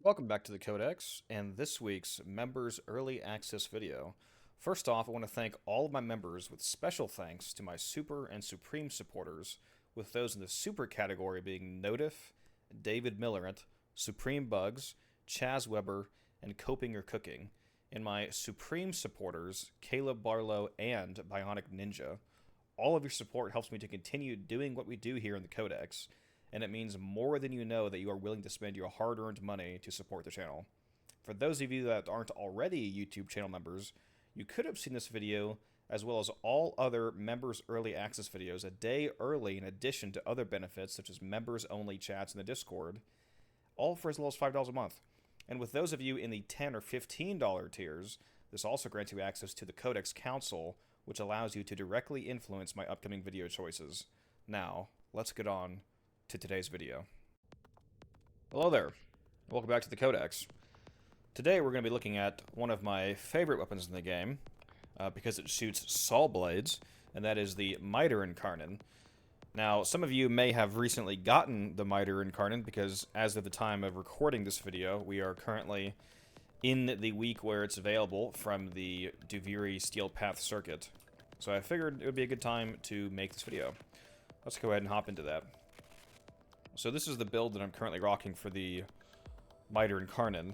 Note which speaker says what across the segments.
Speaker 1: Welcome back to the Codex, and this week's Members Early Access video. First off, I want to thank all of my members with special thanks to my Super and Supreme supporters, with those in the Super category being Notif, David Millerant, Supreme Bugs, Chaz Weber, and Coping or Cooking, and my Supreme supporters, Caleb Barlow and Bionic Ninja. All of your support helps me to continue doing what we do here in the Codex, and it means more than you know that you are willing to spend your hard-earned money to support the channel. For those of you that aren't already YouTube channel members, you could have seen this video as well as all other members early access videos a day early in addition to other benefits such as members only chats in the Discord, all for as little as $5 a month. And with those of you in the $10 or $15 tiers, this also grants you access to the Codex Council, which allows you to directly influence my upcoming video choices. Now, let's get on to today's video. Hello there, welcome back to the Codex. Today we're going to be looking at one of my favorite weapons in the game, because it shoots Sawblades, and that is the Miter Incarnon. Now, some of you may have recently gotten the Miter Incarnon, because as of the time of recording this video, we are currently in the week where it's available from the Duviri Steel Path circuit. So I figured it would be a good time to make this video. Let's go ahead and hop into that. So this is the build that I'm currently rocking for the Miter Incarnon.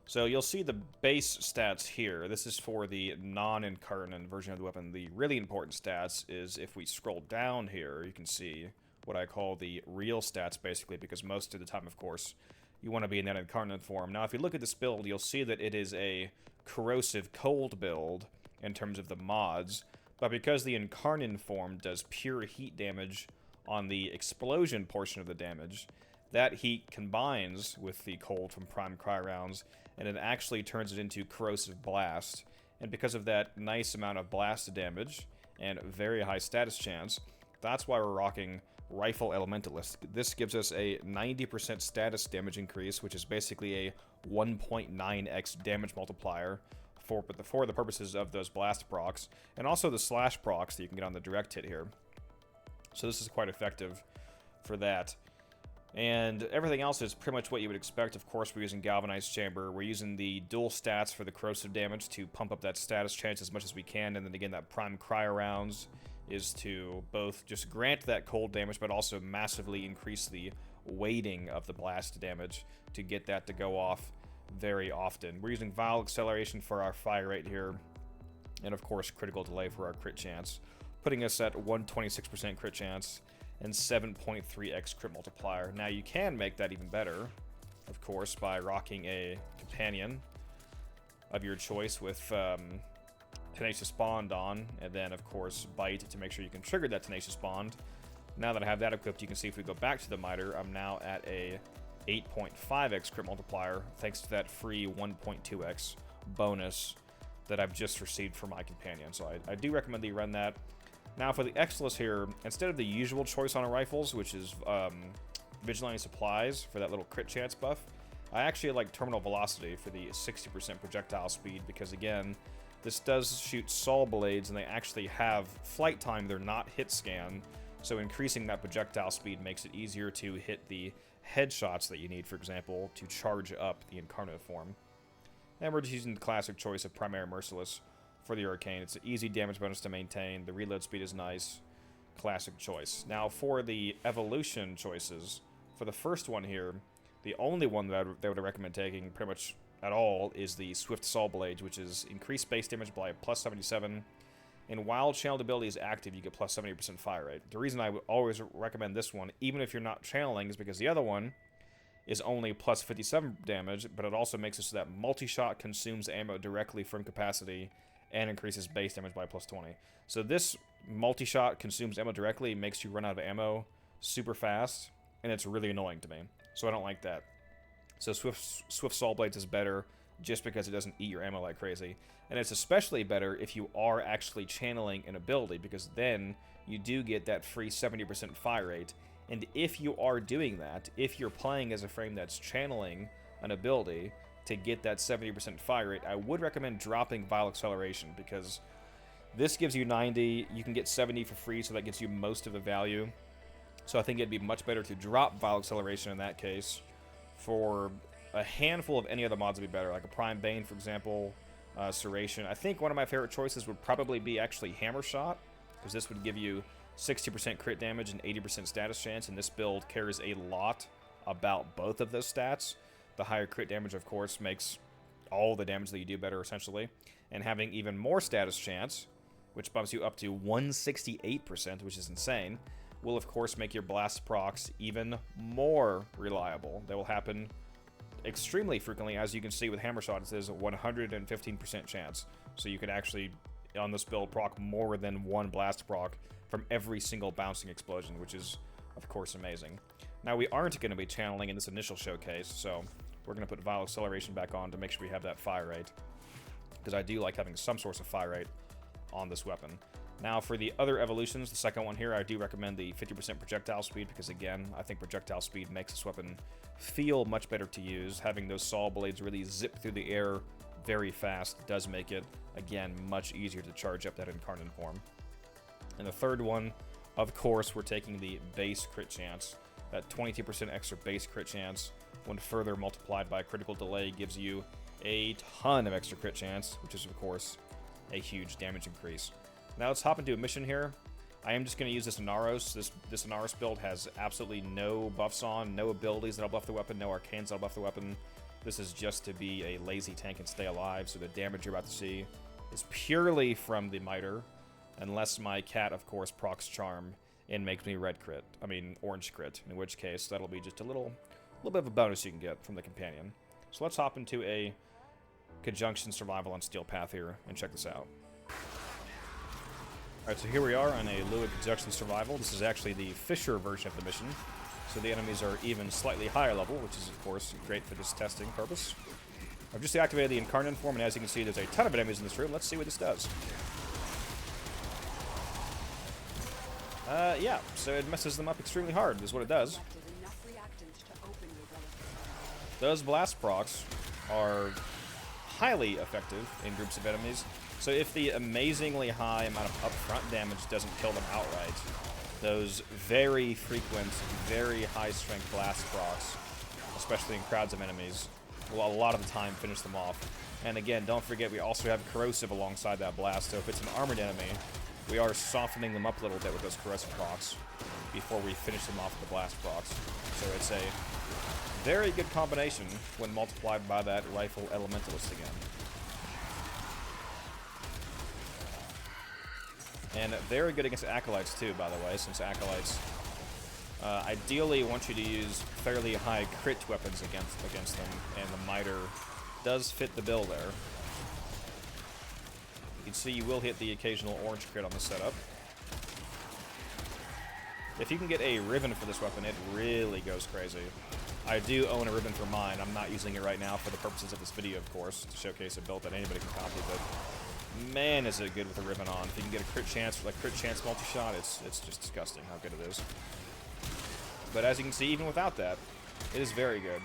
Speaker 1: So you'll see the base stats here. This is for the non-Incarnon version of the weapon. The really important stats is if we scroll down here, you can see what I call the real stats, basically, because most of the time, of course, you want to be in that Incarnon form. Now, if you look at this build, you'll see that it is a corrosive cold build in terms of the mods, but because the Incarnon form does pure heat damage on the explosion portion of the damage, that heat combines with the cold from prime cryo rounds, and it actually turns it into corrosive blast. And because of that nice amount of blast damage and very high status chance, that's why we're rocking Rifle Elementalist. This gives us a 90% status damage increase, which is basically a 1.9x damage multiplier for the purposes of those blast procs, and also the slash procs that you can get on the direct hit here. So this is quite effective for that. And everything else is pretty much what you would expect. Of course, we're using Galvanized Chamber. We're using the dual stats for the corrosive damage to pump up that status chance as much as we can. And then again, that prime cryo rounds is to both just grant that cold damage, but also massively increase the weighting of the blast damage to get that to go off very often. We're using Vial Acceleration for our fire rate here. And of course, Critical Delay for our crit chance, putting us at 126% crit chance and 7.3x crit multiplier. Now you can make that even better, of course, by rocking a companion of your choice with Tenacious Bond on, and then of course Bite to make sure you can trigger that Tenacious Bond. Now that I have that equipped, you can see if we go back to the Miter, I'm now at a 8.5x crit multiplier, thanks to that free 1.2x bonus that I've just received for my companion. So I do recommend that you run that. Now for the Exilus here, instead of the usual choice on rifles, which is Vigilante Supplies for that little crit chance buff, I actually like Terminal Velocity for the 60% projectile speed, because again, this does shoot Sawblades and they actually have flight time, they're not hit scan, so increasing that projectile speed makes it easier to hit the headshots that you need, for example, to charge up the Incarnate form. And we're just using the classic choice of Primary Merciless for the Arcane. It's an easy damage bonus to maintain. The reload speed is nice. Classic choice. Now for the evolution choices, for the first one here, the only one that I would recommend taking pretty much at all is the Swift Sawblades, which is increased base damage by plus 77. And while channeled ability is active, you get plus 70% fire rate. The reason I would always recommend this one, even if you're not channeling, is because the other one is only plus 57 damage, but it also makes it so that multi-shot consumes ammo directly from capacity and increases base damage by plus 20. So this multi-shot consumes ammo directly, makes you run out of ammo super fast, and it's really annoying to me. So I don't like that. So Swift Sawblades is better just because it doesn't eat your ammo like crazy. And it's especially better if you are actually channeling an ability, because then you do get that free 70% fire rate. And if you are doing that, if you're playing as a frame that's channeling an ability to get that 70% fire rate, I would recommend dropping Vial Acceleration, because this gives you 90, you can get 70 for free, so that gets you most of the value. So I think it'd be much better to drop Vial Acceleration in that case for a handful of any other mods would be better, like a Prime Bane, for example, Serration. I think one of my favorite choices would probably be actually Hammer Shot, because this would give you 60% crit damage and 80% status chance, and this build cares a lot about both of those stats. The higher crit damage, of course, makes all the damage that you do better, essentially. And having even more status chance, which bumps you up to 168%, which is insane, will, of course, make your blast procs even more reliable. They will happen extremely frequently. As you can see with Hammer Shot, it says 115% chance. So you can actually, on this build, proc more than one blast proc from every single bouncing explosion, which is, of course, amazing. Now, we aren't going to be channeling in this initial showcase, so we're going to put Vile Acceleration back on to make sure we have that fire rate, because I do like having some source of fire rate on this weapon. Now, for the other evolutions, the second one here, I do recommend the 50% projectile speed, because again, I think projectile speed makes this weapon feel much better to use. Having those Sawblades really zip through the air very fast does make it, again, much easier to charge up that Incarnon form. And the third one, of course, we're taking the base crit chance. That 22% extra base crit chance, when further multiplied by critical delay, gives you a ton of extra crit chance, which is, of course, a huge damage increase. Now let's hop into a mission here. I am just going to use this Inaros. This Inaros build has absolutely no buffs on, no abilities that'll buff the weapon, no arcanes that'll buff the weapon. This is just to be a lazy tank and stay alive, so the damage you're about to see is purely from the Miter, unless my cat, of course, procs Charm and makes me orange crit, in which case that'll be just a little bit of a bonus you can get from the companion. So let's hop into a Conjunction Survival on Steel Path here and check this out. Alright, so here we are on a Lua Conjunction Survival. This is actually the Fisher version of the mission, so the enemies are even slightly higher level, which is, of course, great for this testing purpose. I've just activated the Incarnon form, and as you can see, there's a ton of enemies in this room. Let's see what this does. Yeah, so it messes them up extremely hard, is what it does. Those blast procs are highly effective in groups of enemies, so if the amazingly high amount of upfront damage doesn't kill them outright, those very frequent, very high-strength blast procs, especially in crowds of enemies, will a lot of the time finish them off. And again, don't forget, we also have Corrosive alongside that blast, so if it's an armored enemy, we are softening them up a little bit with those Corrosive procs before we finish them off with the blast procs. So it's a very good combination when multiplied by that Rifle Elementalist again. And very good against Acolytes too, by the way, since Acolytes ideally want you to use fairly high crit weapons against them, and the Miter does fit the bill there. You can see you will hit the occasional orange crit on the setup. If you can get a ribbon for this weapon, it really goes crazy. I do own a ribbon for mine. I'm not using it right now for the purposes of this video, of course, to showcase a build that anybody can copy, but man, is it good with a ribbon on. If you can get a crit chance, like crit chance multi-shot, it's just disgusting how good it is. But as you can see, even without that, it is very good.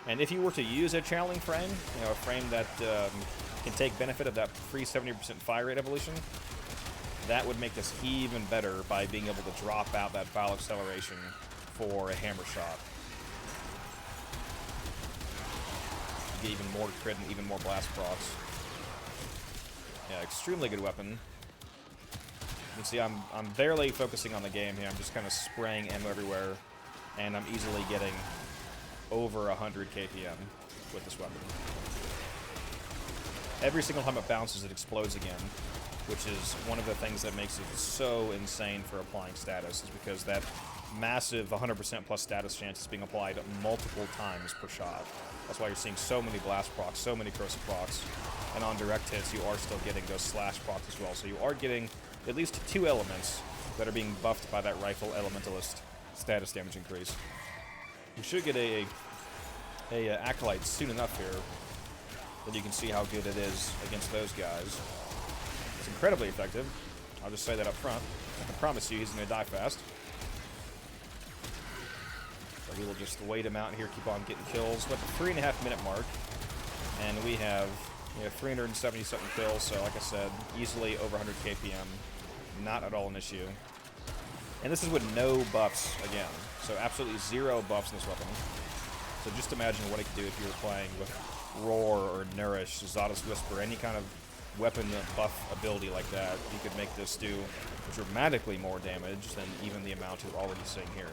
Speaker 1: And if you were to use a channeling frame, you know, a frame that can take benefit of that free 70% fire rate evolution, that would make this even better by being able to drop out that Vile Acceleration for a Hammer Shot. Get even more crit and even more blast procs. Yeah, extremely good weapon. You can see I'm barely focusing on the game here. I'm just kind of spraying ammo everywhere, and I'm easily getting over 100 KPM with this weapon. Every single time it bounces, it explodes again, which is one of the things that makes it so insane for applying status, is because that massive 100% plus status chance is being applied multiple times per shot. That's why you're seeing so many blast procs, so many corrosive procs, and on direct hits you are still getting those slash procs as well. So you are getting at least two elements that are being buffed by that Rifle Elementalist status damage increase. You should get a Acolyte soon enough here that you can see how good it is against those guys. It's incredibly effective. I'll just say that up front. I can promise you he's going to die fast. So we will just wait him out here, keep on getting kills. We're at the 3.5 minute mark, and we have 370 something kills, so like I said, easily over 100 KPM. Not at all an issue. And this is with no buffs again, so absolutely zero buffs in this weapon. So just imagine what it could do if you were playing with Roar or Nourish, Zada's Whisper, any kind of weapon buff ability like that. You could make this do dramatically more damage than even the amount you're already seeing here.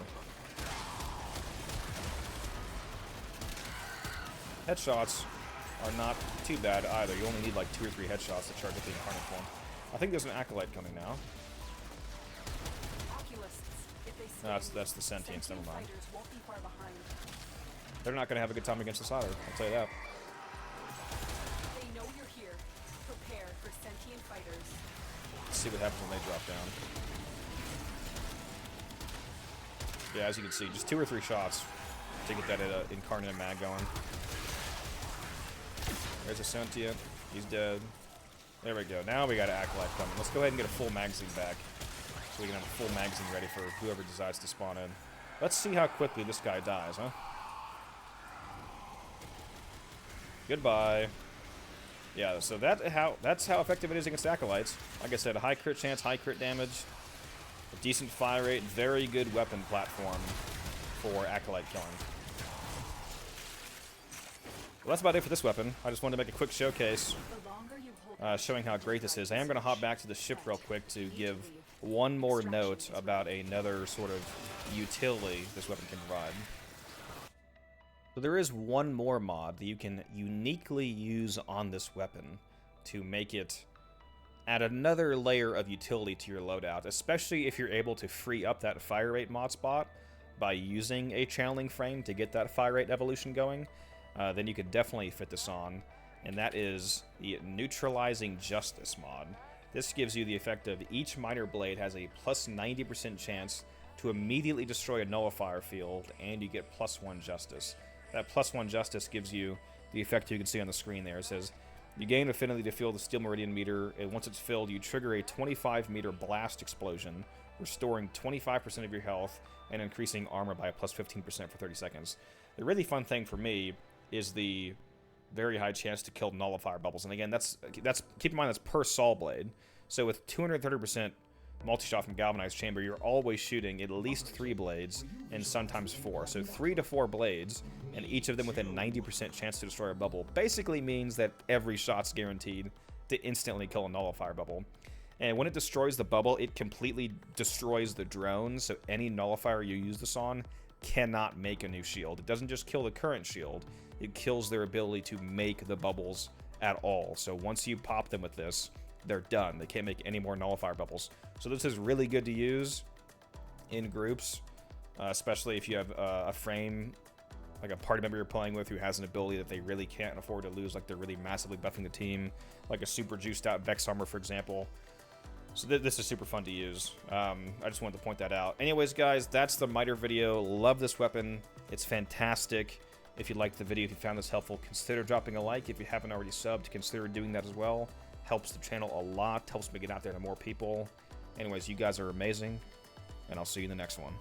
Speaker 1: Headshots are not too bad either. You only need like 2 or 3 headshots to charge up the Incarnon form. I think there's an Acolyte coming now. No, that's the Sentients, never mind. They're not going to have a good time against the Siler, I'll tell you that.
Speaker 2: They know you're here. Prepare for sentient fighters.
Speaker 1: Let's see what happens when they drop down. Yeah, as you can see, just 2 or 3 shots to get that Incarnon and Mag going. There's a Sentient. He's dead. There we go. Now we got an Acolyte coming. Let's go ahead and get a full magazine back, so we can have a full magazine ready for whoever decides to spawn in. Let's see how quickly this guy dies, huh? Goodbye. Yeah, so that's how effective it is against Acolytes. Like I said, a high crit chance, high crit damage, a decent fire rate, very good weapon platform for Acolyte killing. Well, that's about it for this weapon. I just wanted to make a quick showcase showing how great this is. I am going to hop back to the ship real quick to give one more note about another sort of utility this weapon can provide. So there is one more mod that you can uniquely use on this weapon to make it add another layer of utility to your loadout, especially if you're able to free up that fire rate mod spot by using a channeling frame to get that fire rate evolution going. Then you could definitely fit this on, and that is the Neutralizing Justice mod. This gives you the effect of each Miner Blade has a plus 90% chance to immediately destroy a nullifier field, and you get plus 1 Justice. That plus 1 Justice gives you the effect you can see on the screen there. It says, you gain affinity to fill the Steel Meridian meter, and once it's filled, you trigger a 25-meter blast explosion, restoring 25% of your health and increasing armor by a plus 15% for 30 seconds. The really fun thing for me is the very high chance to kill nullifier bubbles. And again, that's keep in mind that's per Sawblade. So with 230% multi-shot from Galvanized Chamber, you're always shooting at least 3 blades and sometimes 4. So 3 to 4 blades, and each of them with a 90% chance to destroy a bubble, basically means that every shot's guaranteed to instantly kill a nullifier bubble. And when it destroys the bubble, it completely destroys the drone, so any nullifier you use this on cannot make a new shield. It doesn't just kill the current shield, it kills their ability to make the bubbles at all. So once you pop them with this, they're done. They can't make any more nullifier bubbles. So this is really good to use in groups, especially if you have a frame, like a party member you're playing with who has an ability that they really can't afford to lose, like they're really massively buffing the team, like a super juiced out Vex armor, for example. So this is super fun to use. I just wanted to point that out. Anyways, guys, that's the Miter video. Love this weapon. It's fantastic. If you liked the video, if you found this helpful, consider dropping a like. If you haven't already subbed, consider doing that as well. Helps the channel a lot. Helps me get out there to more people. Anyways, you guys are amazing, and I'll see you in the next one.